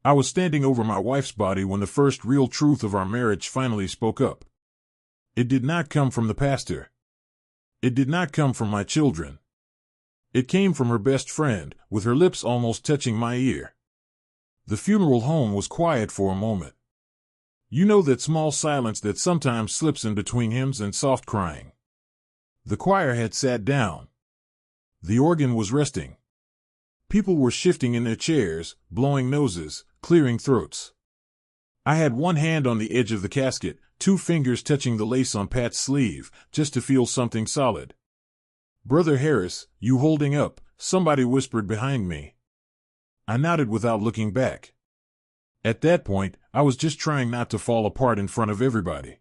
I was standing over my wife's body when the first real truth of our marriage finally spoke up. It did not come from the pastor. It did not come from my children. It came from her best friend, with her lips almost touching my ear. The funeral home was quiet for a moment. You know that small silence that sometimes slips in between hymns and soft crying. The choir had sat down. The organ was resting. People were shifting in their chairs, blowing noses, clearing throats. I had one hand on the edge of the casket, two fingers touching the lace on Pat's sleeve, just to feel something solid. "Brother Harris, you holding up?" somebody whispered behind me. I nodded without looking back. At that point, I was just trying not to fall apart in front of everybody.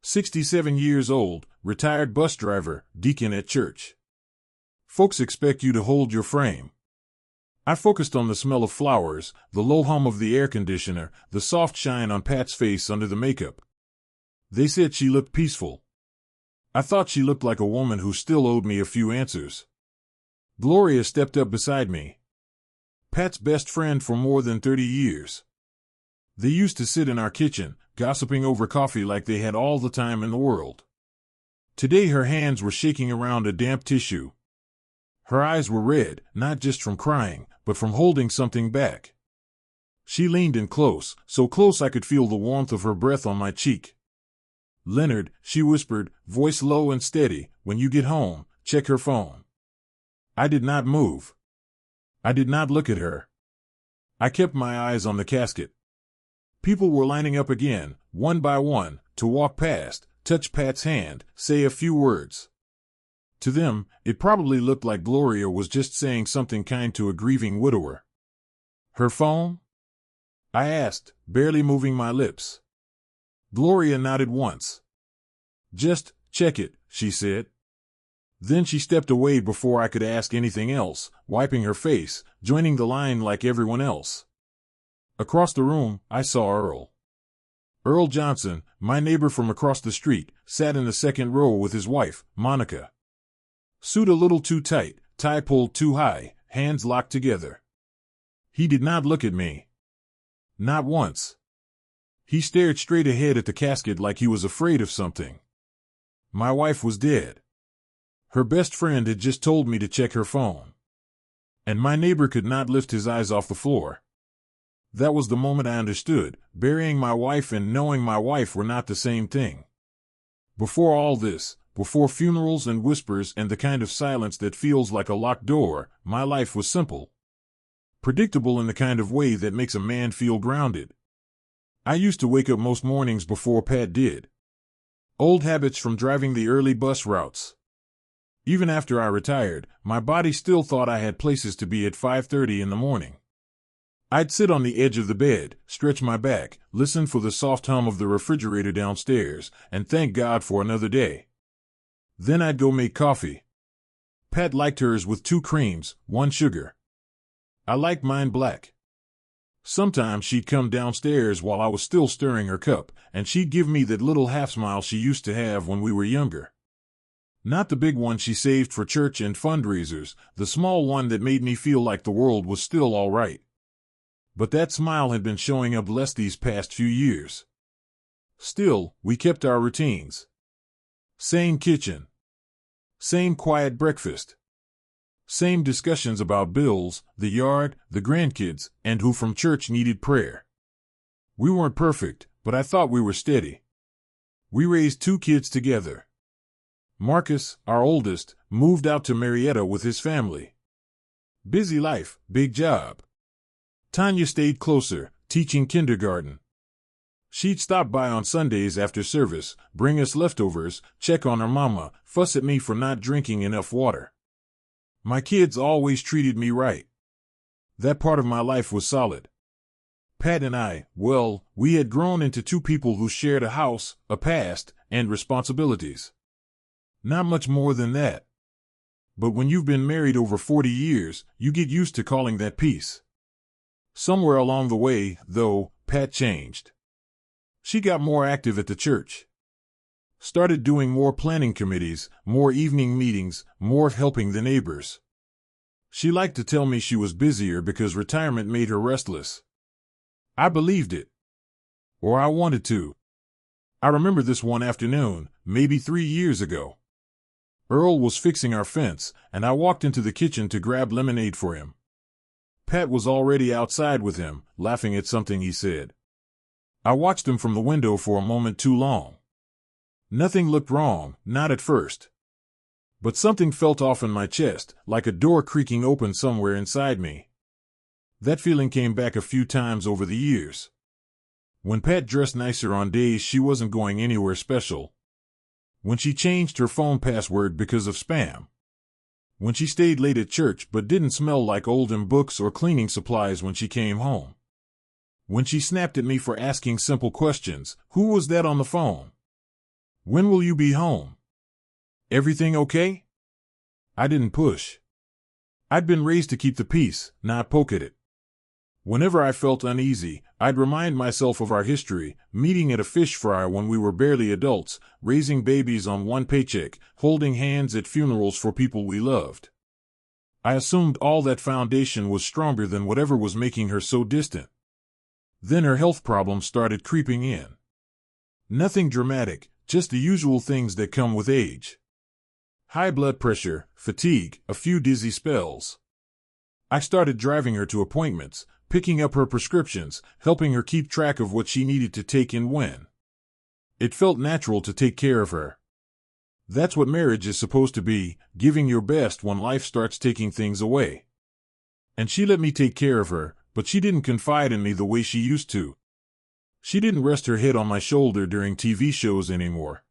67 years old, retired bus driver, deacon at church. Folks expect you to hold your frame. I focused on the smell of flowers, the low hum of the air conditioner, the soft shine on Pat's face under the makeup. They said she looked peaceful. I thought she looked like a woman who still owed me a few answers. Gloria stepped up beside me. Pat's best friend for more than 30 years. They used to sit in our kitchen, gossiping over coffee like they had all the time in the world. Today her hands were shaking around a damp tissue. Her eyes were red, not just from crying, but from holding something back. She leaned in close, so close I could feel the warmth of her breath on my cheek. "Leonard," she whispered, voice low and steady, "when you get home, check her phone." I did not move. I did not look at her. I kept my eyes on the casket. People were lining up again, one by one, to walk past, touch Pat's hand, say a few words. To them, it probably looked like Gloria was just saying something kind to a grieving widower. "Her phone?" I asked, barely moving my lips. Gloria nodded once. "Just check it," she said. Then she stepped away before I could ask anything else, wiping her face, joining the line like everyone else. Across the room, I saw Earl. Earl Johnson, my neighbor from across the street, sat in the second row with his wife, Monica. Suit a little too tight, tie pulled too high, hands locked together. He did not look at me. Not once. He stared straight ahead at the casket like he was afraid of something. My wife was dead. Her best friend had just told me to check her phone. And my neighbor could not lift his eyes off the floor. That was the moment I understood, burying my wife and knowing my wife were not the same thing. Before all this, before funerals and whispers and the kind of silence that feels like a locked door, my life was simple. Predictable in the kind of way that makes a man feel grounded. I used to wake up most mornings before Pat did. Old habits from driving the early bus routes. Even after I retired, my body still thought I had places to be at 5:30 in the morning. I'd sit on the edge of the bed, stretch my back, listen for the soft hum of the refrigerator downstairs, and thank God for another day. Then I'd go make coffee. Pat liked hers with 2 creams, 1 sugar. I liked mine black. Sometimes she'd come downstairs while I was still stirring her cup, and she'd give me that little half-smile she used to have when we were younger. Not the big one she saved for church and fundraisers, the small one that made me feel like the world was still all right. But that smile had been showing up less these past few years. Still, we kept our routines. Same kitchen. Same quiet breakfast. Same discussions about bills, the yard, the grandkids, and who from church needed prayer. We weren't perfect, but I thought we were steady. We raised 2 kids together. Marcus, our oldest, moved out to Marietta with his family. Busy life, big job. Tanya stayed closer, teaching kindergarten. She'd stop by on Sundays after service, bring us leftovers, check on her mama, fuss at me for not drinking enough water. My kids always treated me right. That part of my life was solid. Pat and I, well, we had grown into 2 people who shared a house, a past, and responsibilities. Not much more than that. But when you've been married over 40 years, you get used to calling that peace. Somewhere along the way, though, Pat changed. She got more active at the church. Started doing more planning committees, more evening meetings, more helping the neighbors. She liked to tell me she was busier because retirement made her restless. I believed it. Or I wanted to. I remember this one afternoon, maybe 3 years ago. Earl was fixing our fence, and I walked into the kitchen to grab lemonade for him. Pat was already outside with him, laughing at something he said. I watched him from the window for a moment too long. Nothing looked wrong, not at first. But something felt off in my chest, like a door creaking open somewhere inside me. That feeling came back a few times over the years. When Pat dressed nicer on days she wasn't going anywhere special. When she changed her phone password because of spam. When she stayed late at church but didn't smell like old books or cleaning supplies when she came home. When she snapped at me for asking simple questions. Who was that on the phone? When will you be home? Everything okay? I didn't push. I'd been raised to keep the peace, not poke at it. Whenever I felt uneasy, I'd remind myself of our history, meeting at a fish fry when we were barely adults, raising babies on one paycheck, holding hands at funerals for people we loved. I assumed all that foundation was stronger than whatever was making her so distant. Then her health problems started creeping in. Nothing dramatic, just the usual things that come with age. High blood pressure, fatigue, a few dizzy spells. I started driving her to appointments, picking up her prescriptions, helping her keep track of what she needed to take and when. It felt natural to take care of her. That's what marriage is supposed to be, giving your best when life starts taking things away. And she let me take care of her, but she didn't confide in me the way she used to. She didn't rest her head on my shoulder during TV shows anymore.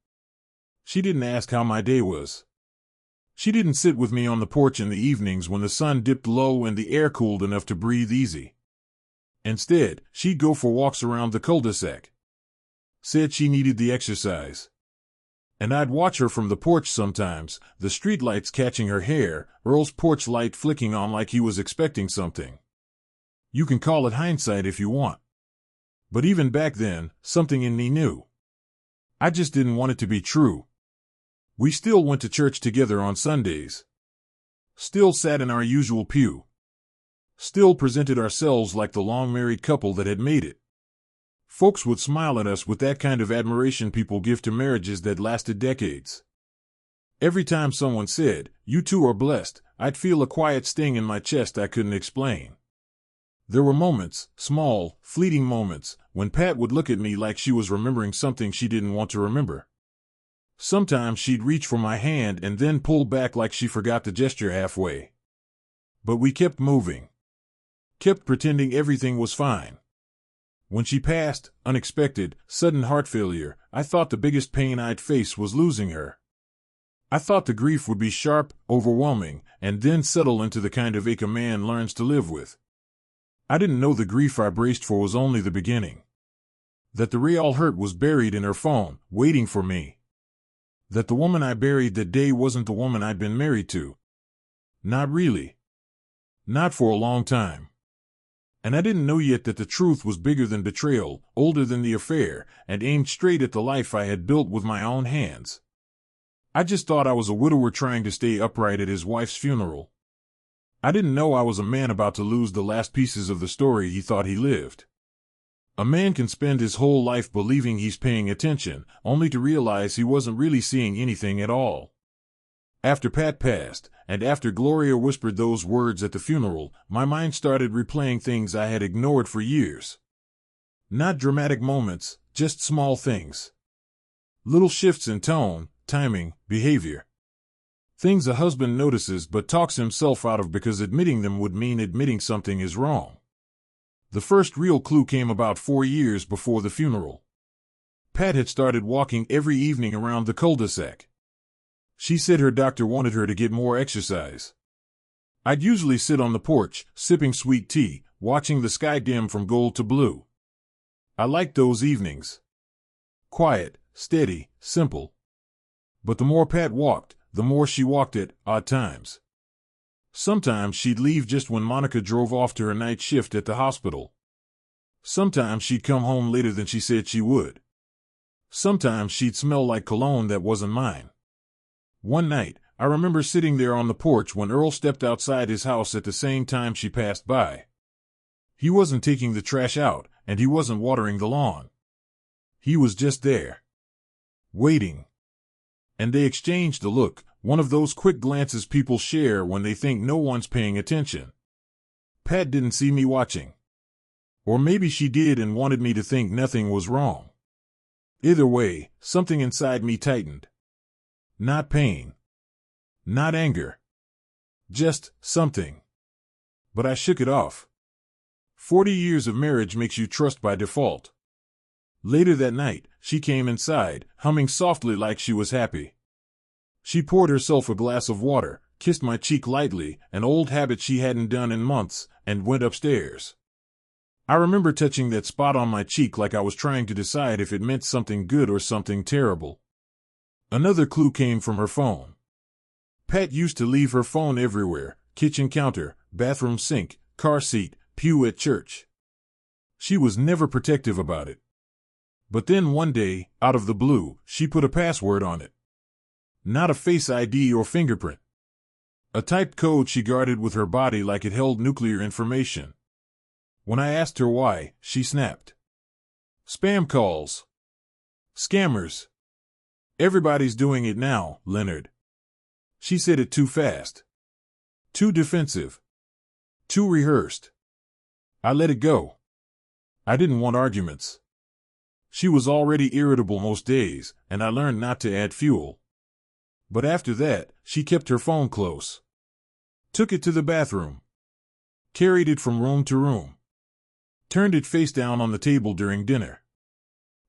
She didn't ask how my day was. She didn't sit with me on the porch in the evenings when the sun dipped low and the air cooled enough to breathe easy. Instead, she'd go for walks around the cul-de-sac. Said she needed the exercise. And I'd watch her from the porch sometimes, the streetlights catching her hair, Earl's porch light flicking on like he was expecting something. You can call it hindsight if you want. But even back then, something in me knew. I just didn't want it to be true. We still went to church together on Sundays. Still sat in our usual pew. Still presented ourselves like the long-married couple that had made it. Folks would smile at us with that kind of admiration people give to marriages that lasted decades. Every time someone said, "You two are blessed," I'd feel a quiet sting in my chest I couldn't explain. There were moments, small, fleeting moments, when Pat would look at me like she was remembering something she didn't want to remember. Sometimes she'd reach for my hand and then pull back like she forgot the gesture halfway. But we kept moving. Kept pretending everything was fine. When she passed, unexpected, sudden heart failure, I thought the biggest pain I'd face was losing her. I thought the grief would be sharp, overwhelming, and then settle into the kind of ache a man learns to live with. I didn't know the grief I braced for was only the beginning. That the real hurt was buried in her phone, waiting for me. That the woman I buried that day wasn't the woman I'd been married to. Not really. Not for a long time. And I didn't know yet that the truth was bigger than betrayal, older than the affair, and aimed straight at the life I had built with my own hands. I just thought I was a widower trying to stay upright at his wife's funeral. I didn't know I was a man about to lose the last pieces of the story he thought he lived. A man can spend his whole life believing he's paying attention, only to realize he wasn't really seeing anything at all. After Pat passed, and after Gloria whispered those words at the funeral, my mind started replaying things I had ignored for years. Not dramatic moments, just small things. Little shifts in tone, timing, behavior. Things a husband notices but talks himself out of because admitting them would mean admitting something is wrong. The first real clue came about 4 years before the funeral. Pat had started walking every evening around the cul-de-sac. She said her doctor wanted her to get more exercise. I'd usually sit on the porch, sipping sweet tea, watching the sky dim from gold to blue. I liked those evenings. Quiet, steady, simple. But the more Pat walked, the more she walked at odd times. Sometimes she'd leave just when Monica drove off to her night shift at the hospital. Sometimes she'd come home later than she said she would. Sometimes she'd smell like cologne that wasn't mine. One night, I remember sitting there on the porch when Earl stepped outside his house at the same time she passed by. He wasn't taking the trash out, and he wasn't watering the lawn. He was just there, waiting. And they exchanged a look, one of those quick glances people share when they think no one's paying attention. Pat didn't see me watching. Or maybe she did and wanted me to think nothing was wrong. Either way, something inside me tightened. Not pain. Not anger. Just something. But I shook it off. 40 years of marriage makes you trust by default. Later that night, she came inside, humming softly like she was happy. She poured herself a glass of water, kissed my cheek lightly, an old habit she hadn't done in months, and went upstairs. I remember touching that spot on my cheek like I was trying to decide if it meant something good or something terrible. Another clue came from her phone. Pat used to leave her phone everywhere: kitchen counter, bathroom sink, car seat, pew at church. She was never protective about it. But then one day, out of the blue, she put a password on it. Not a Face ID or fingerprint. A typed code she guarded with her body like it held nuclear information. When I asked her why, she snapped. Spam calls. Scammers. Everybody's doing it now, Leonard. She said it too fast. Too defensive. Too rehearsed. I let it go. I didn't want arguments. She was already irritable most days, and I learned not to add fuel. But after that, she kept her phone close. Took it to the bathroom. Carried it from room to room. Turned it face down on the table during dinner.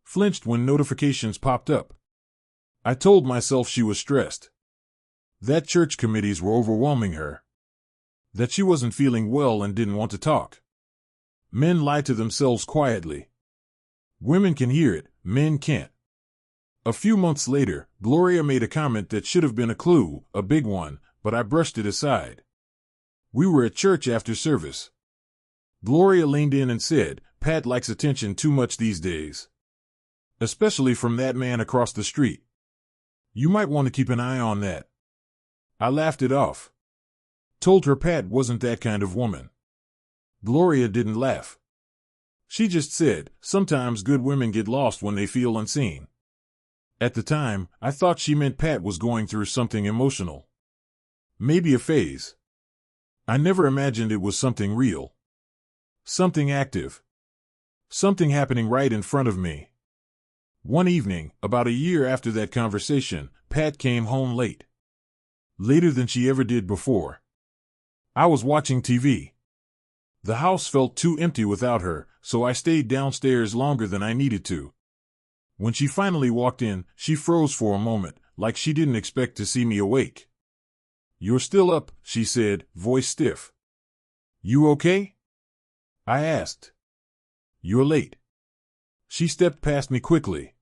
Flinched when notifications popped up. I told myself she was stressed. That church committees were overwhelming her. That she wasn't feeling well and didn't want to talk. Men lie to themselves quietly. Women can hear it, men can't. A few months later, Gloria made a comment that should have been a clue, a big one, but I brushed it aside. We were at church after service. Gloria leaned in and said, Pat likes attention too much these days. Especially from that man across the street. You might want to keep an eye on that. I laughed it off. Told her Pat wasn't that kind of woman. Gloria didn't laugh. She just said, sometimes good women get lost when they feel unseen. At the time, I thought she meant Pat was going through something emotional. Maybe a phase. I never imagined it was something real. Something active. Something happening right in front of me. One evening, about a year after that conversation, Pat came home late. Later than she ever did before. I was watching TV. The house felt too empty without her, so I stayed downstairs longer than I needed to. When she finally walked in, she froze for a moment, like she didn't expect to see me awake. You're still up, she said, voice stiff. You okay? I asked. You're late. She stepped past me quickly.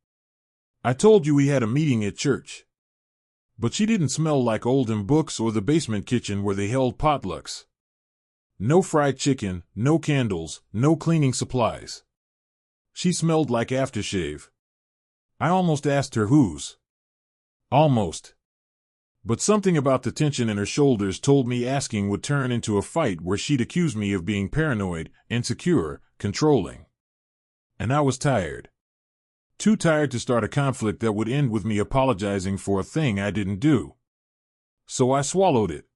I told you we had a meeting at church. But she didn't smell like Oldham Books or the basement kitchen where they held potlucks. No fried chicken, no candles, no cleaning supplies. She smelled like aftershave. I almost asked her whose. Almost. But something about the tension in her shoulders told me asking would turn into a fight where she'd accuse me of being paranoid, insecure, controlling. And I was tired. Too tired to start a conflict that would end with me apologizing for a thing I didn't do. So I swallowed it.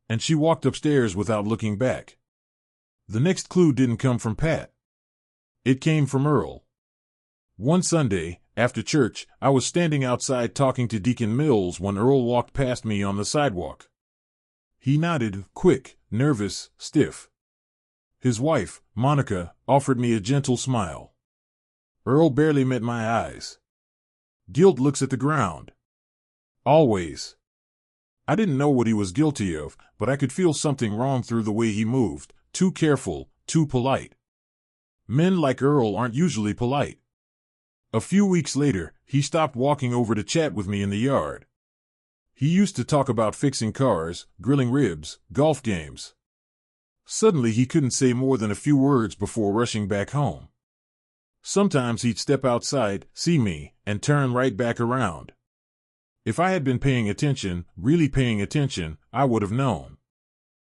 And she walked upstairs without looking back. The next clue didn't come from Pat. It came from Earl. One Sunday, after church, I was standing outside talking to Deacon Mills when Earl walked past me on the sidewalk. He nodded, quick, nervous, stiff. His wife, Monica, offered me a gentle smile. Earl barely met my eyes. Guilt looks at the ground. Always. I didn't know what he was guilty of, but I could feel something wrong through the way he moved, too careful, too polite. Men like Earl aren't usually polite. A few weeks later, he stopped walking over to chat with me in the yard. He used to talk about fixing cars, grilling ribs, golf games. Suddenly he couldn't say more than a few words before rushing back home. Sometimes he'd step outside, see me, and turn right back around. If I had been paying attention, really paying attention, I would have known.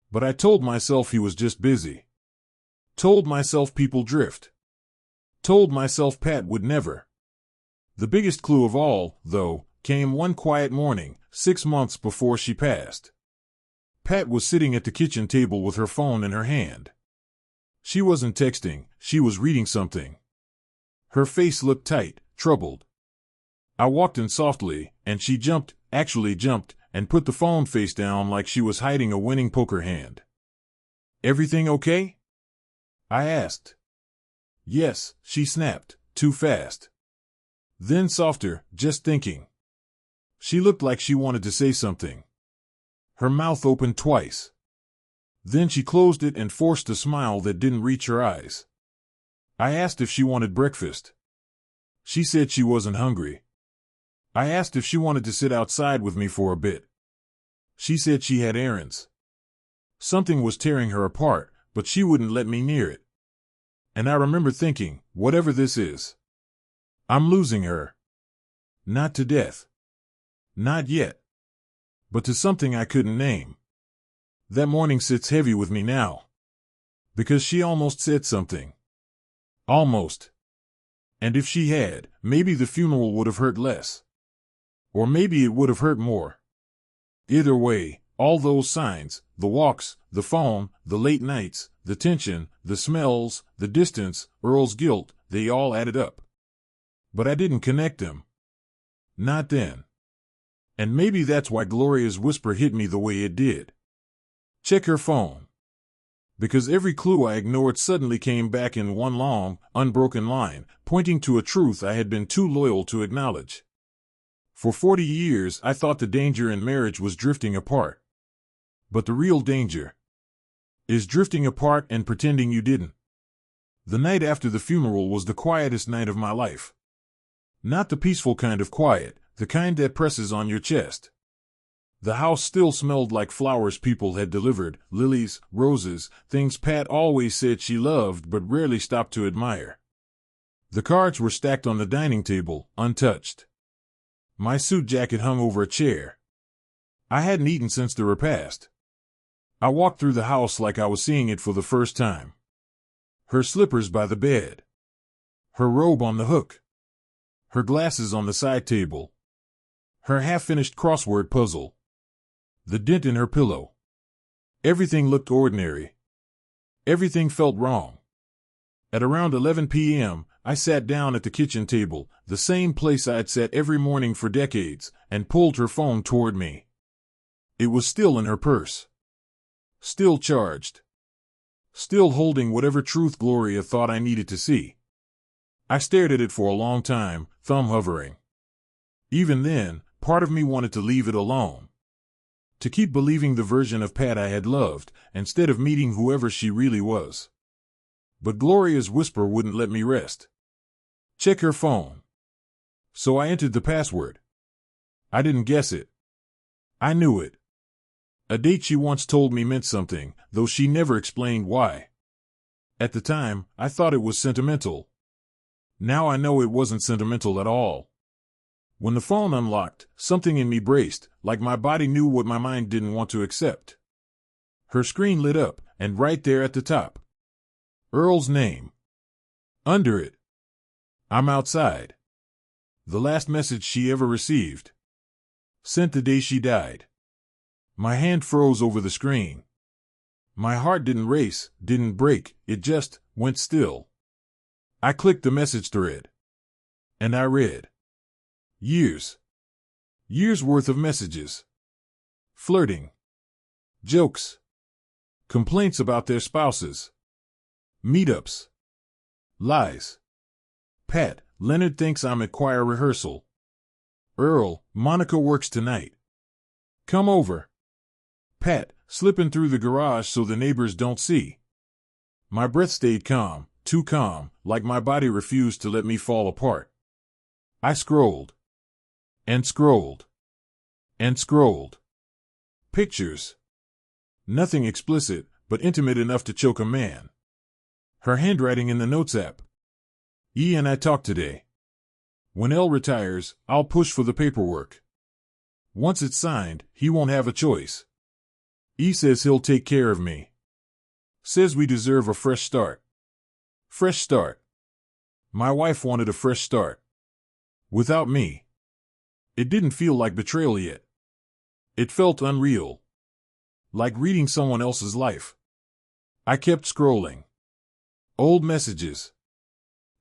But I told myself he was just busy. Told myself people drift. Told myself Pat would never. The biggest clue of all, though, came one quiet morning, 6 months before she passed. Pat was sitting at the kitchen table with her phone in her hand. She wasn't texting, she was reading something. Her face looked tight, troubled. I walked in softly, and she actually jumped, and put the phone face down like she was hiding a winning poker hand. "Everything okay?" I asked. "Yes," she snapped, too fast. Then softer, "just thinking." She looked like she wanted to say something. Her mouth opened twice. Then she closed it and forced a smile that didn't reach her eyes. I asked if she wanted breakfast. She said she wasn't hungry. I asked if she wanted to sit outside with me for a bit. She said she had errands. Something was tearing her apart, but she wouldn't let me near it. And I remember thinking, whatever this is, I'm losing her. Not to death. Not yet. But to something I couldn't name. That morning sits heavy with me now. Because she almost said something. Almost. And if she had, maybe the funeral would have hurt less. Or maybe it would have hurt more. Either way, all those signs, the walks, the phone, the late nights, the tension, the smells, the distance, Earl's guilt, they all added up. But I didn't connect them. Not then. And maybe that's why Gloria's whisper hit me the way it did. Check her phone. Because every clue I ignored suddenly came back in one long, unbroken line, pointing to a truth I had been too loyal to acknowledge. For 40 years I thought the danger in marriage was drifting apart. But the real danger is drifting apart and pretending you didn't. The night after the funeral was the quietest night of my life. Not the peaceful kind of quiet, the kind that presses on your chest. The house still smelled like flowers people had delivered, lilies, roses, things Pat always said she loved but rarely stopped to admire. The cards were stacked on the dining table, untouched. My suit jacket hung over a chair. I hadn't eaten since the repast. I walked through the house like I was seeing it for the first time. Her slippers by the bed. Her robe on the hook. Her glasses on the side table. Her half-finished crossword puzzle. The dent in her pillow. Everything looked ordinary. Everything felt wrong. At around 11 p.m., I sat down at the kitchen table, the same place I had sat every morning for decades, and pulled her phone toward me. It was still in her purse. Still charged. Still holding whatever truth Gloria thought I needed to see. I stared at it for a long time, thumb hovering. Even then, part of me wanted to leave it alone. To keep believing the version of Pat I had loved, instead of meeting whoever she really was. But Gloria's whisper wouldn't let me rest. Check her phone. So I entered the password. I didn't guess it. I knew it. A date she once told me meant something, though she never explained why. At the time, I thought it was sentimental. Now I know it wasn't sentimental at all. When the phone unlocked, something in me braced, like my body knew what my mind didn't want to accept. Her screen lit up, and right there at the top, Earl's name. Under it, I'm outside. The last message she ever received. Sent the day she died. My hand froze over the screen. My heart didn't race, didn't break, it just went still. I clicked the message thread. And I read. Years. Years worth of messages. Flirting. Jokes. Complaints about their spouses. Meetups. Lies. Pat, Leonard thinks I'm at choir rehearsal. Earl, Monica works tonight. Come over. Pat, slipping through the garage so the neighbors don't see. My breath stayed calm, too calm, like my body refused to let me fall apart. I scrolled. And scrolled. And scrolled. Pictures. Nothing explicit, but intimate enough to choke a man. Her handwriting in the notes app. E and I talked today. When L retires, I'll push for the paperwork. Once it's signed, he won't have a choice. E says he'll take care of me. Says we deserve a fresh start. Fresh start. My wife wanted a fresh start. Without me. It didn't feel like betrayal yet. It felt unreal. Like reading someone else's life. I kept scrolling. Old messages.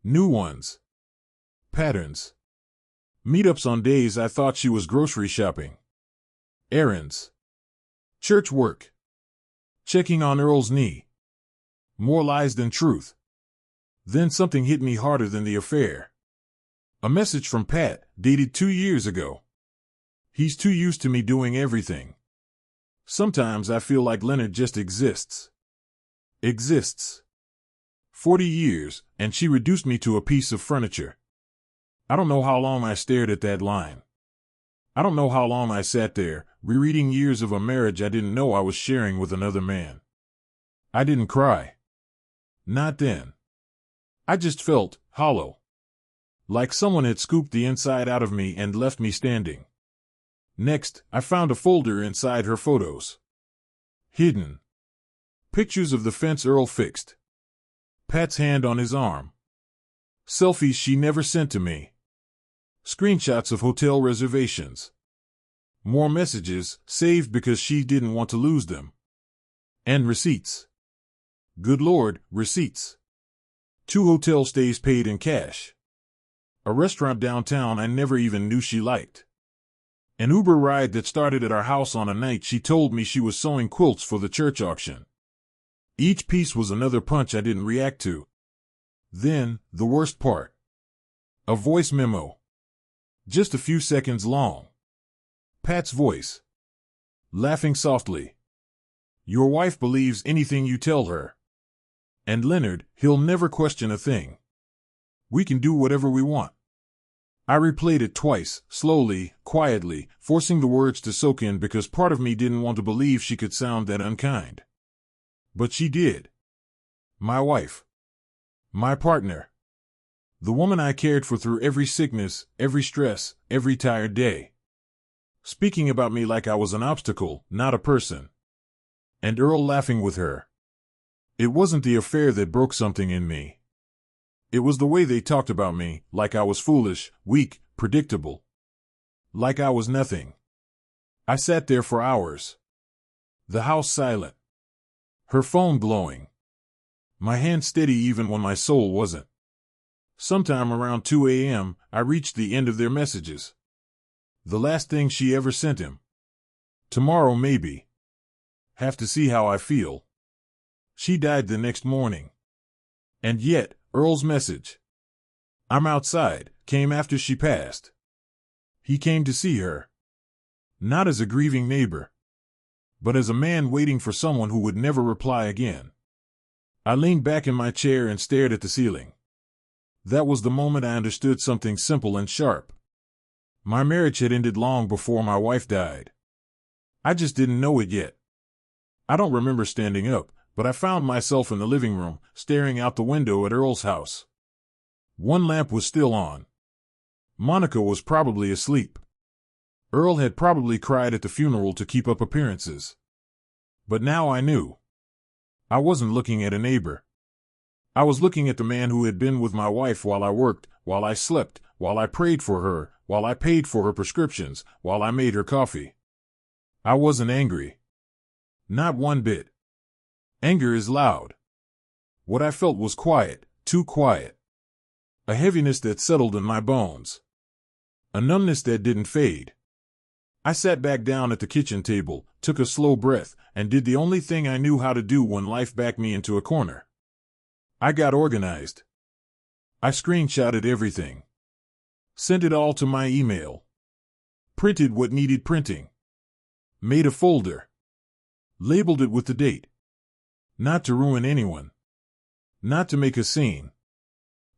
New ones. Patterns. Meetups on days I thought she was grocery shopping. Errands. Church work. Checking on Earl's knee. More lies than truth. Then something hit me harder than the affair. A message from Pat, dated 2 years ago. He's too used to me doing everything. Sometimes I feel like Leonard just exists. Exists. 40 years, and she reduced me to a piece of furniture. I don't know how long I stared at that line. I don't know how long I sat there, rereading years of a marriage I didn't know I was sharing with another man. I didn't cry. Not then. I just felt hollow. Like someone had scooped the inside out of me and left me standing. Next, I found a folder inside her photos. Hidden. Pictures of the fence Earl fixed. Pat's hand on his arm. Selfies she never sent to me. Screenshots of hotel reservations. More messages, saved because she didn't want to lose them. And receipts. Good Lord, receipts. 2 hotel stays paid in cash. A restaurant downtown I never even knew she liked. An Uber ride that started at our house on a night she told me she was sewing quilts for the church auction. Each piece was another punch I didn't react to. Then, the worst part. A voice memo. Just a few seconds long. Pat's voice. Laughing softly. Your wife believes anything you tell her. And Leonard, he'll never question a thing. We can do whatever we want. I replayed it twice, slowly, quietly, forcing the words to soak in because part of me didn't want to believe she could sound that unkind. But she did. My wife. My partner. The woman I cared for through every sickness, every stress, every tired day. Speaking about me like I was an obstacle, not a person. And Earl laughing with her. It wasn't the affair that broke something in me. It was the way they talked about me, like I was foolish, weak, predictable. Like I was nothing. I sat there for hours. The house silent. Her phone glowing. My hand steady even when my soul wasn't. Sometime around 2 a.m., I reached the end of their messages. The last thing she ever sent him. Tomorrow maybe. Have to see how I feel. She died the next morning. And yet, Earl's message. I'm outside, came after she passed. He came to see her. Not as a grieving neighbor, but as a man waiting for someone who would never reply again. I leaned back in my chair and stared at the ceiling. That was the moment I understood something simple and sharp. My marriage had ended long before my wife died. I just didn't know it yet. I don't remember standing up, but I found myself in the living room, staring out the window at Earl's house. One lamp was still on. Monica was probably asleep. Earl had probably cried at the funeral to keep up appearances. But now I knew. I wasn't looking at a neighbor. I was looking at the man who had been with my wife while I worked, while I slept, while I prayed for her, while I paid for her prescriptions, while I made her coffee. I wasn't angry. Not one bit. Anger is loud. What I felt was quiet, too quiet. A heaviness that settled in my bones. A numbness that didn't fade. I sat back down at the kitchen table, took a slow breath, and did the only thing I knew how to do when life backed me into a corner. I got organized. I screenshotted everything. Sent it all to my email. Printed what needed printing. Made a folder. Labeled it with the date. Not to ruin anyone. Not to make a scene.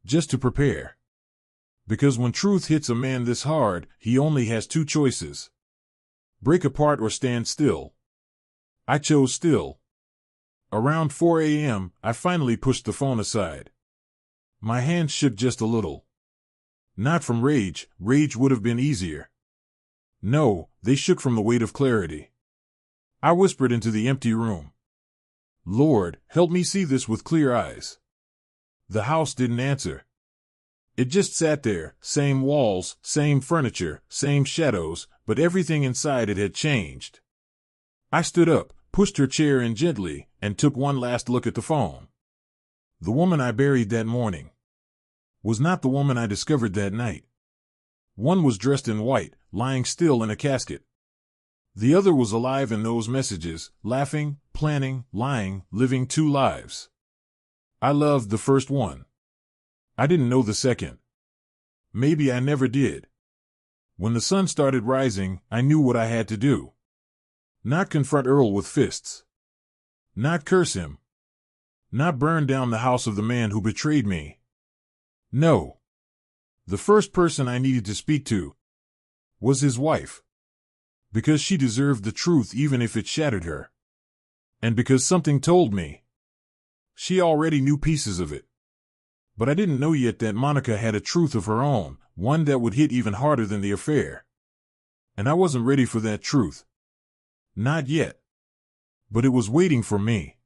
Just to prepare. Because when truth hits a man this hard, he only has 2 choices. Break apart or stand still. I chose still. Around 4 a.m., I finally pushed the phone aside. My hands shook just a little. Not from rage, rage would have been easier. No, they shook from the weight of clarity. I whispered into the empty room. Lord, help me see this with clear eyes. The house didn't answer. It just sat there, same walls, same furniture, same shadows, but everything inside it had changed. I stood up, pushed her chair in gently, and took one last look at the phone. The woman I buried that morning was not the woman I discovered that night. One was dressed in white, lying still in a casket. The other was alive in those messages, laughing, planning, lying, living two lives. I loved the first one. I didn't know the second. Maybe I never did. When the sun started rising, I knew what I had to do. Not confront Earl with fists. Not curse him. Not burn down the house of the man who betrayed me. No. The first person I needed to speak to was his wife. Because she deserved the truth even if it shattered her. And because something told me she already knew pieces of it. But I didn't know yet that Monica had a truth of her own, one that would hit even harder than the affair. And I wasn't ready for that truth. Not yet. But it was waiting for me.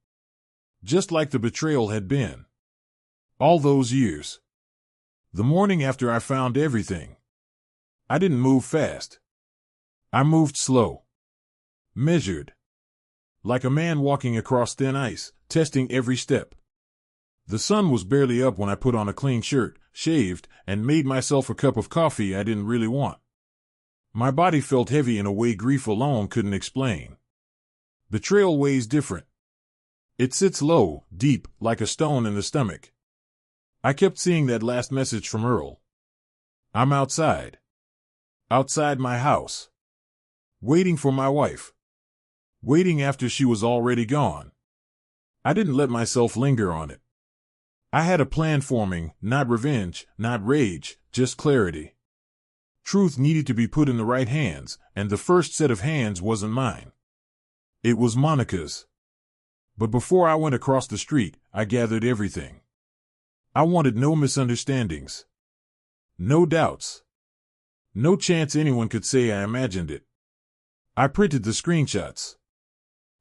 Just like the betrayal had been. All those years. The morning after I found everything. I didn't move fast. I moved slow. Measured. Like a man walking across thin ice, testing every step. The sun was barely up when I put on a clean shirt, shaved, and made myself a cup of coffee I didn't really want. My body felt heavy in a way grief alone couldn't explain. Betrayal weighs different. It sits low, deep, like a stone in the stomach. I kept seeing that last message from Earl. I'm outside. Outside my house. Waiting for my wife. Waiting after she was already gone. I didn't let myself linger on it. I had a plan forming, not revenge, not rage, just clarity. Truth needed to be put in the right hands, and the first set of hands wasn't mine. It was Monica's. But before I went across the street, I gathered everything. I wanted no misunderstandings. No doubts. No chance anyone could say I imagined it. I printed the screenshots.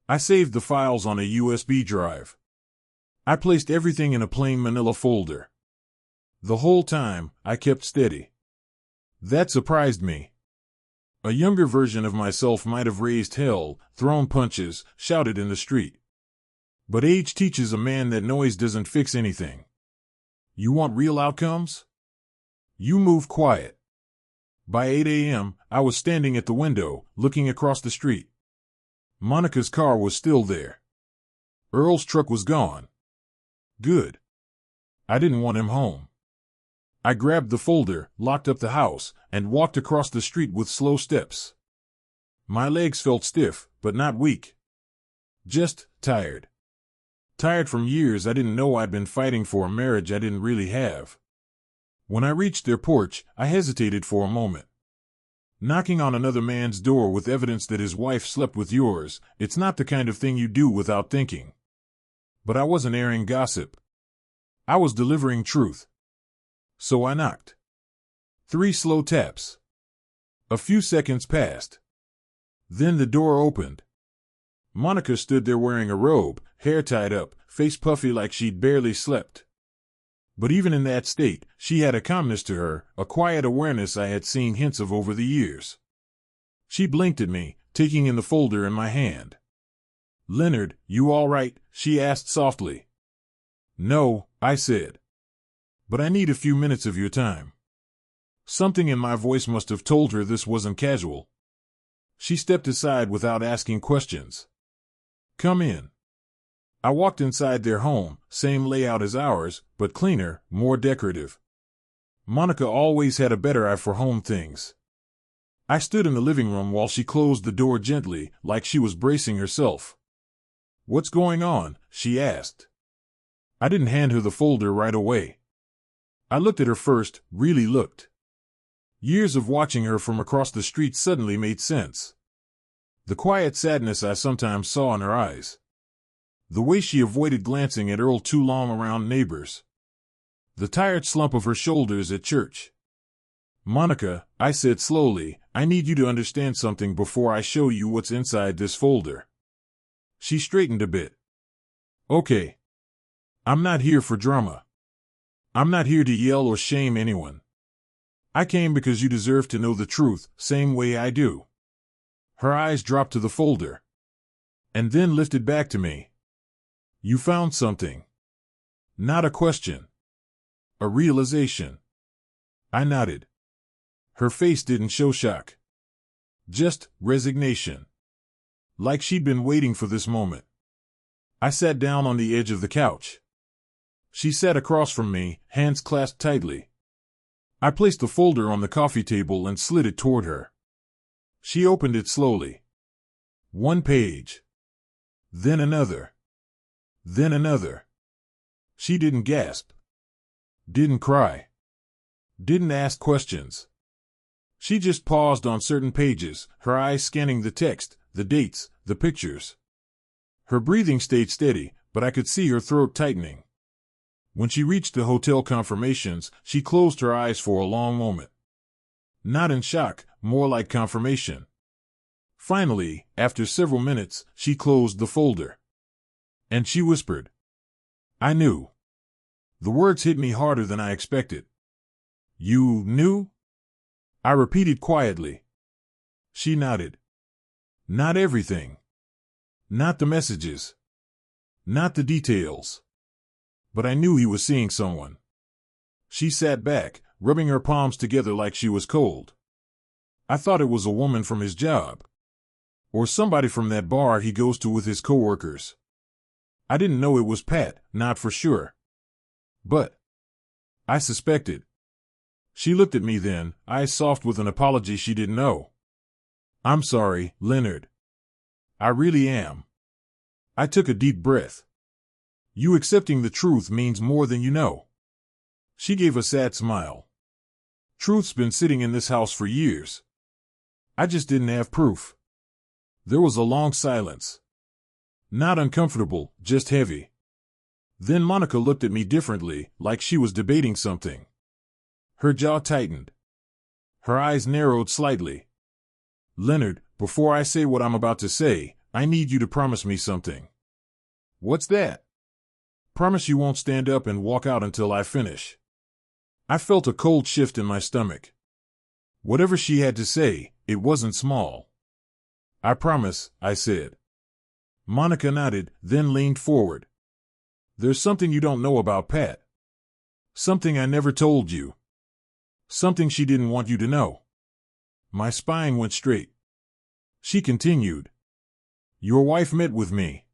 I saved the files on a USB drive. I placed everything in a plain manila folder. The whole time, I kept steady. That surprised me. A younger version of myself might have raised hell, thrown punches, shouted in the street. But age teaches a man that noise doesn't fix anything. You want real outcomes? You move quiet. By 8 a.m., I was standing at the window, looking across the street. Monica's car was still there. Earl's truck was gone. Good. I didn't want him home. I grabbed the folder, locked up the house, and walked across the street with slow steps. My legs felt stiff, but not weak. Just tired. Tired from years I didn't know I'd been fighting for a marriage I didn't really have. When I reached their porch, I hesitated for a moment. Knocking on another man's door with evidence that his wife slept with yours, it's not the kind of thing you do without thinking. But I wasn't airing gossip. I was delivering truth. So I knocked. 3 slow taps. A few seconds passed. Then the door opened. Monica stood there wearing a robe, hair tied up, face puffy like she'd barely slept. But even in that state, she had a calmness to her, a quiet awareness I had seen hints of over the years. She blinked at me, taking in the folder in my hand. "Leonard, you all right?" she asked softly. "No," I said. "But I need a few minutes of your time." Something in my voice must have told her this wasn't casual. She stepped aside without asking questions. "Come in." I walked inside their home, same layout as ours, but cleaner, more decorative. Monica always had a better eye for home things. I stood in the living room while she closed the door gently, like she was bracing herself. "What's going on?" she asked. I didn't hand her the folder right away. I looked at her first, really looked. Years of watching her from across the street suddenly made sense. The quiet sadness I sometimes saw in her eyes. The way she avoided glancing at Earl too long around neighbors. The tired slump of her shoulders at church. "Monica," I said slowly, "I need you to understand something before I show you what's inside this folder." She straightened a bit. "Okay. I'm not here for drama. I'm not here to yell or shame anyone. I came because you deserve to know the truth, same way I do. Her eyes dropped to the folder, and then lifted back to me. You found something. Not a question. A realization. I nodded. Her face didn't show shock. Just resignation. Like she'd been waiting for this moment. I sat down on the edge of the couch. She sat across from me, hands clasped tightly. I placed the folder on the coffee table and slid it toward her. She opened it slowly. One page. Then another. Then another. She didn't gasp. Didn't cry. Didn't ask questions. She just paused on certain pages, her eyes scanning the text, the dates, the pictures. Her breathing stayed steady, but I could see her throat tightening. When she reached the hotel confirmations, she closed her eyes for a long moment. Not in shock, more like confirmation. Finally, after several minutes, she closed the folder. And she whispered. I knew. The words hit me harder than I expected. You knew? I repeated quietly. She nodded. Not everything. Not the messages. Not the details. But I knew he was seeing someone. She sat back, rubbing her palms together like she was cold. I thought it was a woman from his job. Or somebody from that bar he goes to with his coworkers. I didn't know it was Pat, not for sure. But I suspected. She looked at me then, eyes soft with an apology she didn't know. I'm sorry, Leonard. I really am. I took a deep breath. You accepting the truth means more than you know. She gave a sad smile. Truth's been sitting in this house for years. I just didn't have proof. There was a long silence. Not uncomfortable, just heavy. Then Monica looked at me differently, like she was debating something. Her jaw tightened. Her eyes narrowed slightly. Leonard, before I say what I'm about to say, I need you to promise me something. What's that? Promise you won't stand up and walk out until I finish. I felt a cold shift in my stomach. Whatever she had to say, it wasn't small. I promise, I said. Monica nodded, then leaned forward. There's something you don't know about Pat. Something I never told you. Something she didn't want you to know. My spine went straight. She continued. Your wife met with me.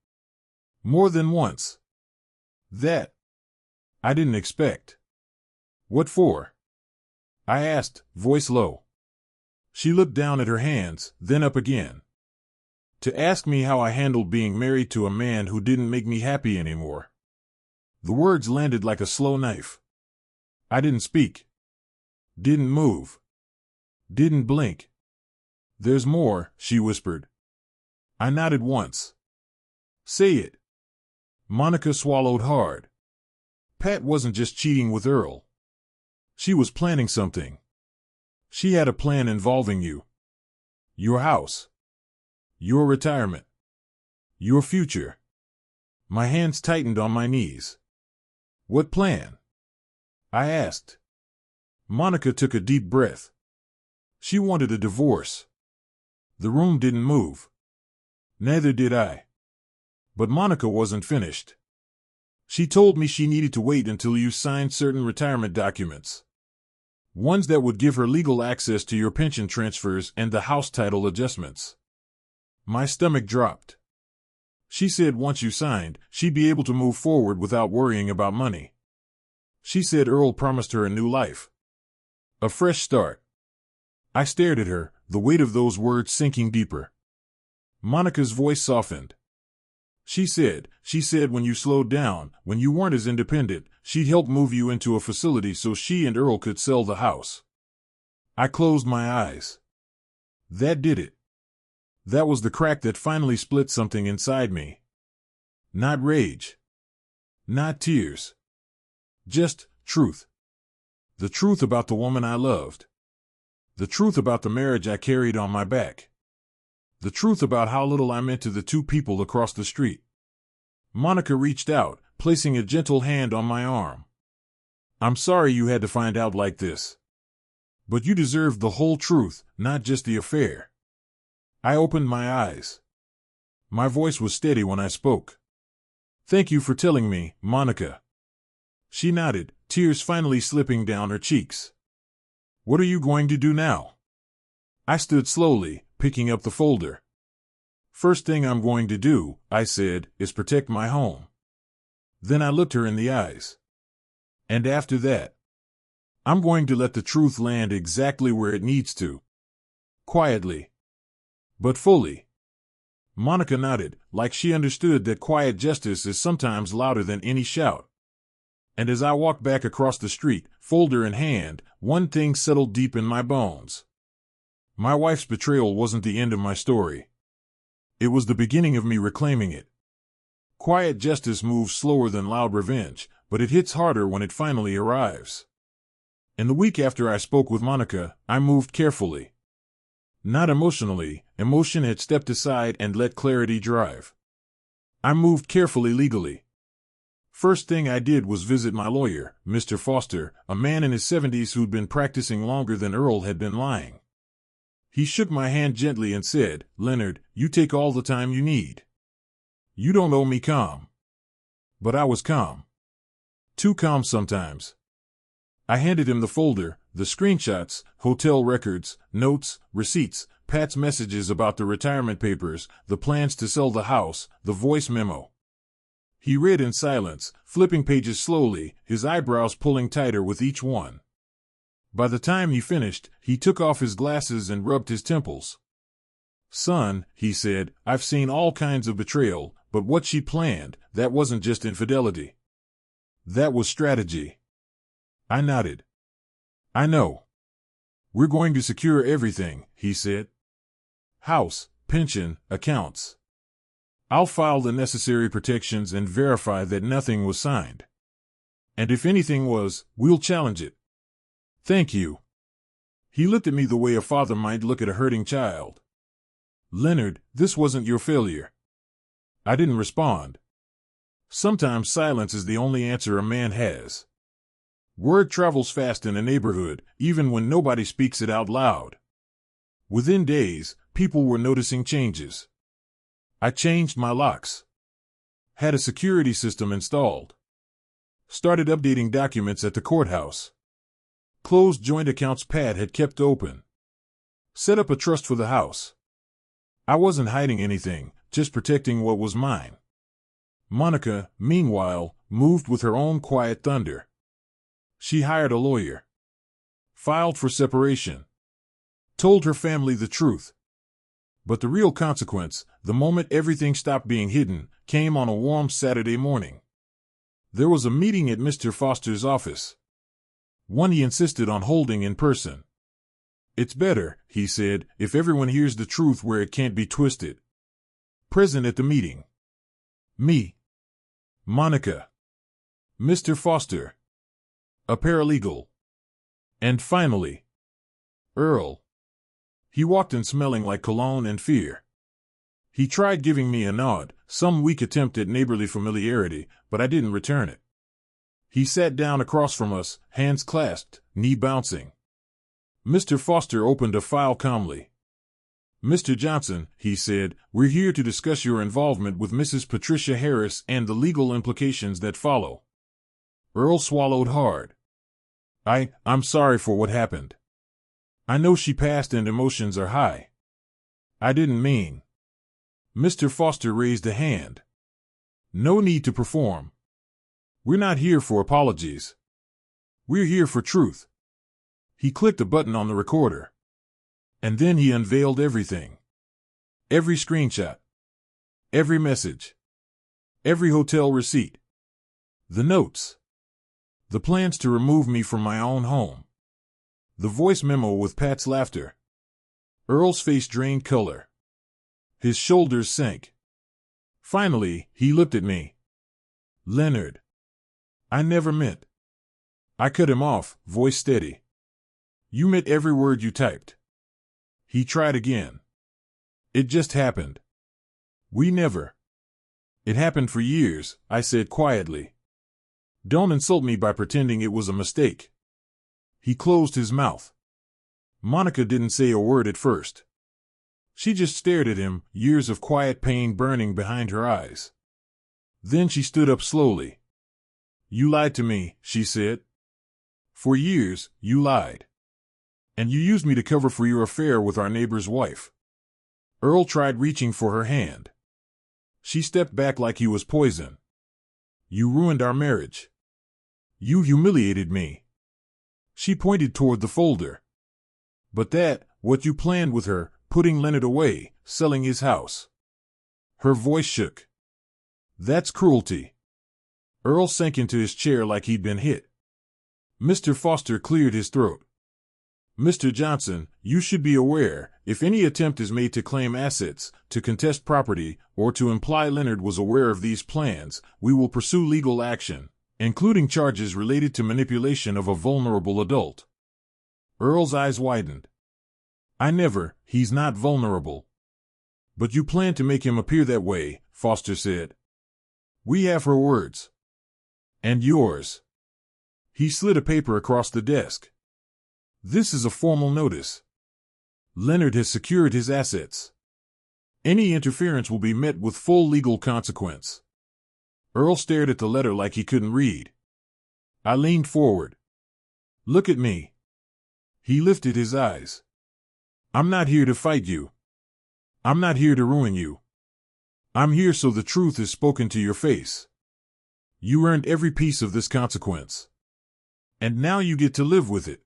More than once. That I didn't expect. What for? I asked, voice low. She looked down at her hands, then up again. To ask me how I handled being married to a man who didn't make me happy anymore. The words landed like a slow knife. I didn't speak. Didn't move. Didn't blink. There's more, she whispered. I nodded once. Say it. Monica swallowed hard. Pat wasn't just cheating with Earl. She was planning something. She had a plan involving you. Your house. Your retirement. Your future. My hands tightened on my knees. What plan? I asked. Monica took a deep breath. She wanted a divorce. The room didn't move. Neither did I. But Monica wasn't finished. She told me she needed to wait until you signed certain retirement documents. Ones that would give her legal access to your pension transfers and the house title adjustments. My stomach dropped. She said once you signed, she'd be able to move forward without worrying about money. She said Earl promised her a new life. A fresh start. I stared at her, the weight of those words sinking deeper. Monica's voice softened. She said when you slowed down, when you weren't as independent, she'd help move you into a facility so she and Earl could sell the house. I closed my eyes. That did it. That was the crack that finally split something inside me. Not rage. Not tears. Just truth. The truth about the woman I loved. The truth about the marriage I carried on my back. The truth about how little I meant to the two people across the street. Monica reached out, placing a gentle hand on my arm. I'm sorry you had to find out like this. But you deserved the whole truth, not just the affair. I opened my eyes. My voice was steady when I spoke. Thank you for telling me, Monica. She nodded, tears finally slipping down her cheeks. What are you going to do now? I stood slowly, picking up the folder. First thing I'm going to do, I said, is protect my home. Then I looked her in the eyes. And after that, I'm going to let the truth land exactly where it needs to. Quietly. But fully. Monica nodded, like she understood that quiet justice is sometimes louder than any shout. And as I walked back across the street, folder in hand, one thing settled deep in my bones. My wife's betrayal wasn't the end of my story. It was the beginning of me reclaiming it. Quiet justice moves slower than loud revenge, but it hits harder when it finally arrives. In the week after I spoke with Monica, I moved carefully. Not emotionally, emotion had stepped aside and let clarity drive. I moved carefully legally. First thing I did was visit my lawyer, Mr. Foster, a man in his 70s who'd been practicing longer than Earl had been lying. He shook my hand gently and said, "Leonard, you take all the time you need. You don't owe me calm." But I was calm. Too calm sometimes. I handed him the folder, the screenshots, hotel records, notes, receipts, Pat's messages about the retirement papers, the plans to sell the house, the voice memo. He read in silence, flipping pages slowly, his eyebrows pulling tighter with each one. By the time he finished, he took off his glasses and rubbed his temples. "Son," he said, "I've seen all kinds of betrayal, but what she planned, that wasn't just infidelity. That was strategy." I nodded. "I know. We're going to secure everything," he said. "House, pension, accounts. I'll file the necessary protections and verify that nothing was signed. And if anything was, we'll challenge it." "Thank you." He looked at me the way a father might look at a hurting child. "Leonard, this wasn't your failure." I didn't respond. Sometimes silence is the only answer a man has. Word travels fast in a neighborhood, even when nobody speaks it out loud. Within days, people were noticing changes. I changed my locks. Had a security system installed. Started updating documents at the courthouse. Closed joint accounts Pat had kept open. Set up a trust for the house. I wasn't hiding anything, just protecting what was mine. Monica, meanwhile, moved with her own quiet thunder. She hired a lawyer. Filed for separation. Told her family the truth. But the real consequence, the moment everything stopped being hidden, came on a warm Saturday morning. There was a meeting at Mr. Foster's office. One he insisted on holding in person. "It's better," he said, "if everyone hears the truth where it can't be twisted." Present at the meeting. Me. Monica. Mr. Foster. A paralegal. And finally, Earl. He walked in smelling like cologne and fear. He tried giving me a nod, some weak attempt at neighborly familiarity, but I didn't return it. He sat down across from us, hands clasped, knee bouncing. Mr. Foster opened a file calmly. "Mr. Johnson," he said, "we're here to discuss your involvement with Mrs. Patricia Harris and the legal implications that follow." Earl swallowed hard. I'm sorry for what happened. I know she passed and emotions are high. I didn't mean." Mr. Foster raised a hand. "No need to perform. We're not here for apologies. We're here for truth." He clicked a button on the recorder. And then he unveiled everything. Every screenshot. Every message. Every hotel receipt. The notes. The plans to remove me from my own home. The voice memo with Pat's laughter. Earl's face drained color. His shoulders sank. Finally, he looked at me. "Leonard. I never meant." I cut him off, voice steady. "You meant every word you typed." He tried again. "It just happened. We never." "It happened for years," I said quietly. Don't insult me by pretending it was a mistake. He closed his mouth. Monica didn't say a word at first. She just stared at him, years of quiet pain burning behind her eyes. Then she stood up slowly. You lied to me, she said. For years, you lied. And you used me to cover for your affair with our neighbor's wife. Earl tried reaching for her hand. She stepped back like he was poison. You ruined our marriage. You humiliated me. She pointed toward the folder. But that, what you planned with her, putting Leonard away, selling his house. Her voice shook. That's cruelty. Earl sank into his chair like he'd been hit. Mr. Foster cleared his throat. Mr. Johnson, you should be aware, if any attempt is made to claim assets, to contest property, or to imply Leonard was aware of these plans, we will pursue legal action, including charges related to manipulation of a vulnerable adult. Earl's eyes widened. He's not vulnerable. But you plan to make him appear that way, Foster said. We have her words. And yours. He slid a paper across the desk. This is a formal notice. Leonard has secured his assets. Any interference will be met with full legal consequence. Earl stared at the letter like he couldn't read. I leaned forward. Look at me. He lifted his eyes. I'm not here to fight you. I'm not here to ruin you. I'm here so the truth is spoken to your face. You earned every piece of this consequence. And now you get to live with it.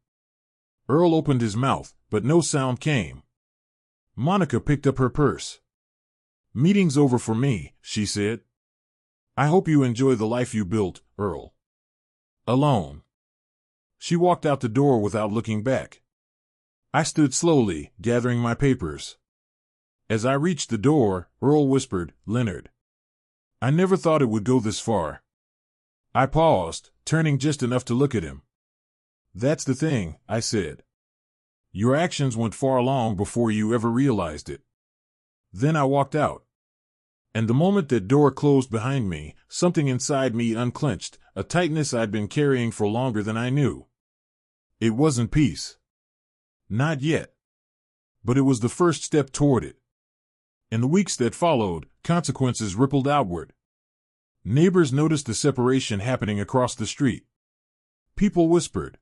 Earl opened his mouth, but no sound came. Monica picked up her purse. Meeting's over for me, she said. I hope you enjoy the life you built, Earl. Alone. She walked out the door without looking back. I stood slowly, gathering my papers. As I reached the door, Earl whispered, Leonard. I never thought it would go this far. I paused, turning just enough to look at him. That's the thing, I said. Your actions went far long before you ever realized it. Then I walked out. And the moment that door closed behind me, something inside me unclenched, a tightness I'd been carrying for longer than I knew. It wasn't peace. Not yet. But it was the first step toward it. In the weeks that followed, consequences rippled outward. Neighbors noticed the separation happening across the street. People whispered.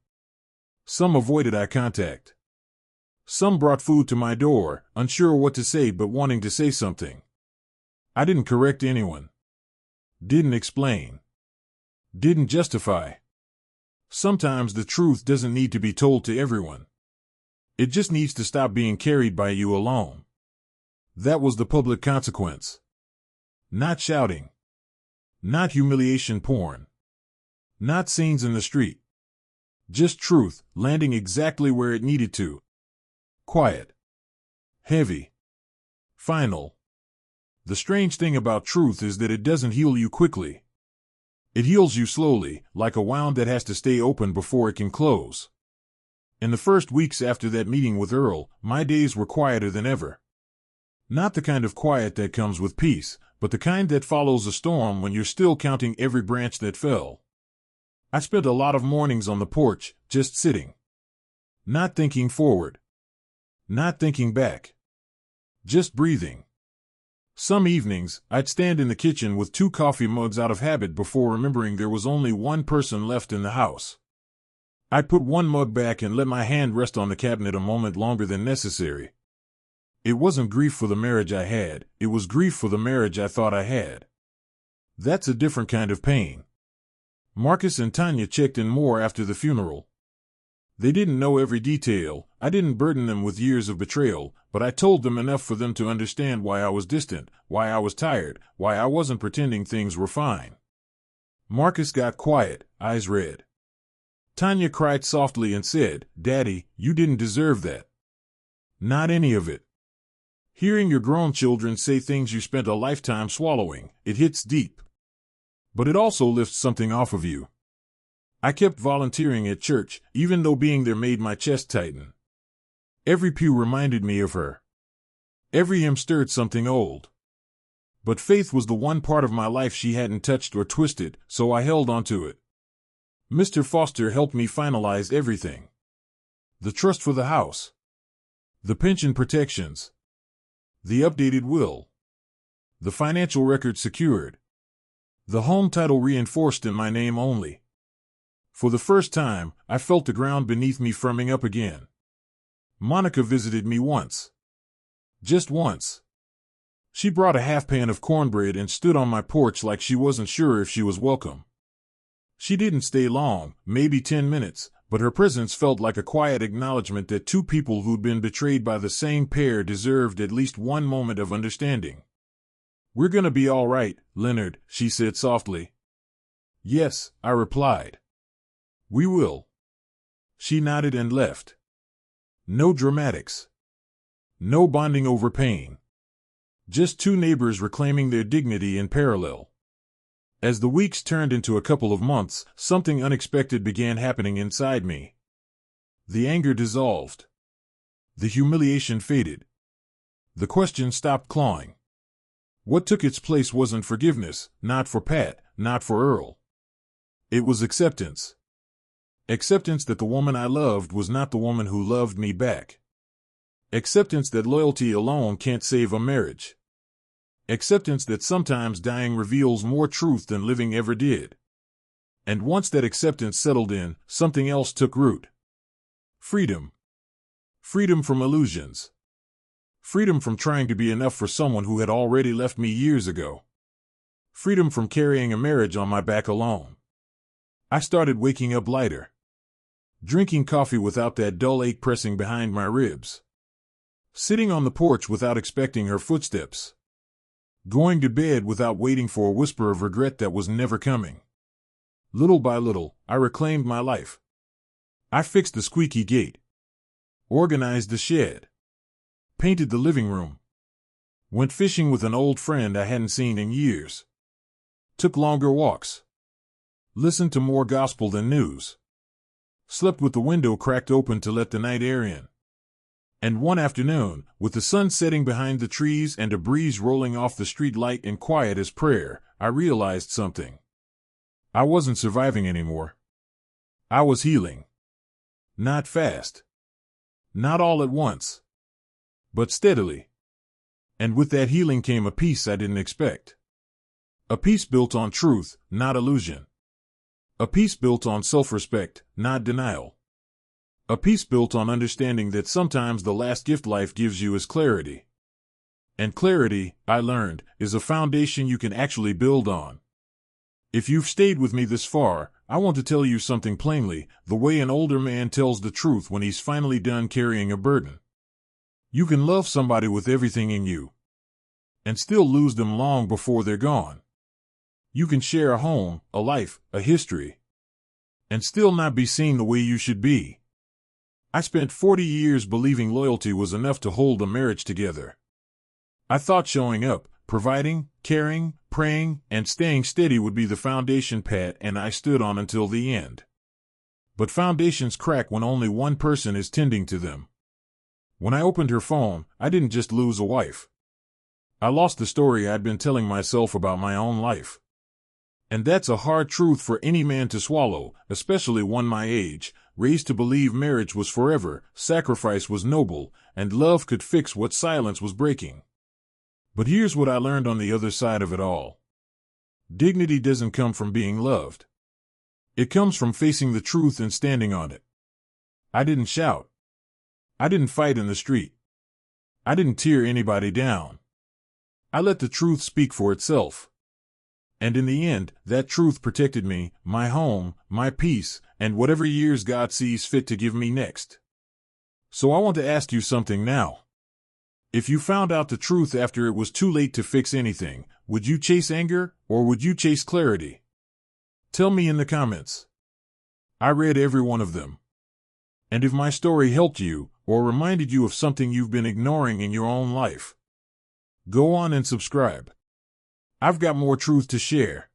Some avoided eye contact. Some brought food to my door, unsure what to say but wanting to say something. I didn't correct anyone. Didn't explain. Didn't justify. Sometimes the truth doesn't need to be told to everyone. It just needs to stop being carried by you alone. That was the public consequence. Not shouting. Not humiliation porn. Not scenes in the street. Just truth, landing exactly where it needed to. Quiet. Heavy. Final. The strange thing about truth is that it doesn't heal you quickly. It heals you slowly, like a wound that has to stay open before it can close. In the first weeks after that meeting with Earl, my days were quieter than ever. Not the kind of quiet that comes with peace, but the kind that follows a storm when you're still counting every branch that fell. I spent a lot of mornings on the porch, just sitting. Not thinking forward. Not thinking back. Just breathing. Some evenings, I'd stand in the kitchen with 2 coffee mugs out of habit before remembering there was only one person left in the house. I'd put one mug back and let my hand rest on the cabinet a moment longer than necessary. It wasn't grief for the marriage I had, it was grief for the marriage I thought I had. That's a different kind of pain. Marcus and Tanya checked in more after the funeral. They didn't know every detail, I didn't burden them with years of betrayal, but I told them enough for them to understand why I was distant, why I was tired, why I wasn't pretending things were fine. Marcus got quiet, eyes red. Tanya cried softly and said, Daddy, you didn't deserve that. Not any of it. Hearing your grown children say things you spent a lifetime swallowing, it hits deep. But it also lifts something off of you. I kept volunteering at church, even though being there made my chest tighten. Every pew reminded me of her. Every hymn stirred something old. But faith was the one part of my life she hadn't touched or twisted, so I held on to it. Mr. Foster helped me finalize everything. The trust for the house. The pension protections. The updated will. The financial record secured. The home title reinforced in my name only. For the first time, I felt the ground beneath me firming up again. Monica visited me once. Just once. She brought a half pan of cornbread and stood on my porch like she wasn't sure if she was welcome. She didn't stay long, maybe 10 minutes, but her presence felt like a quiet acknowledgement that two people who'd been betrayed by the same pair deserved at least one moment of understanding. "We're gonna be all right, Leonard," she said softly. "Yes," I replied. "We will." She nodded and left. No dramatics. No bonding over pain. Just two neighbors reclaiming their dignity in parallel. As the weeks turned into a couple of months, something unexpected began happening inside me. The anger dissolved. The humiliation faded. The question stopped clawing. What took its place wasn't forgiveness, not for Pat, not for Earl. It was acceptance. Acceptance that the woman I loved was not the woman who loved me back. Acceptance that loyalty alone can't save a marriage. Acceptance that sometimes dying reveals more truth than living ever did. And once that acceptance settled in, something else took root. Freedom. Freedom from illusions. Freedom from trying to be enough for someone who had already left me years ago. Freedom from carrying a marriage on my back alone. I started waking up lighter. Drinking coffee without that dull ache pressing behind my ribs. Sitting on the porch without expecting her footsteps. Going to bed without waiting for a whisper of regret that was never coming. Little by little, I reclaimed my life. I fixed the squeaky gate. Organized the shed. Painted the living room. Went fishing with an old friend I hadn't seen in years. Took longer walks. Listened to more gospel than news. Slept with the window cracked open to let the night air in. And one afternoon, with the sun setting behind the trees and a breeze rolling off the street light and quiet as prayer, I realized something. I wasn't surviving anymore. I was healing. Not fast. Not all at once. But steadily. And with that healing came a peace I didn't expect. A peace built on truth, not illusion. A peace built on self-respect, not denial. A peace built on understanding that sometimes the last gift life gives you is clarity. And clarity, I learned, is a foundation you can actually build on. If you've stayed with me this far, I want to tell you something plainly, the way an older man tells the truth when he's finally done carrying a burden. You can love somebody with everything in you, and still lose them long before they're gone. You can share a home, a life, a history, and still not be seen the way you should be. I spent 40 years believing loyalty was enough to hold a marriage together. I thought showing up, providing, caring, praying, and staying steady would be the foundation Pat and I stood on until the end. But foundations crack when only one person is tending to them. When I opened her phone, I didn't just lose a wife. I lost the story I'd been telling myself about my own life. And that's a hard truth for any man to swallow, especially one my age, raised to believe marriage was forever, sacrifice was noble, and love could fix what silence was breaking. But here's what I learned on the other side of it all. Dignity doesn't come from being loved. It comes from facing the truth and standing on it. I didn't shout. I didn't fight in the street. I didn't tear anybody down. I let the truth speak for itself. And in the end, that truth protected me, my home, my peace, and whatever years God sees fit to give me next. So I want to ask you something now. If you found out the truth after it was too late to fix anything, would you chase anger, or would you chase clarity? Tell me in the comments. I read every one of them. And if my story helped you, or reminded you of something you've been ignoring in your own life, go on and subscribe. I've got more truth to share.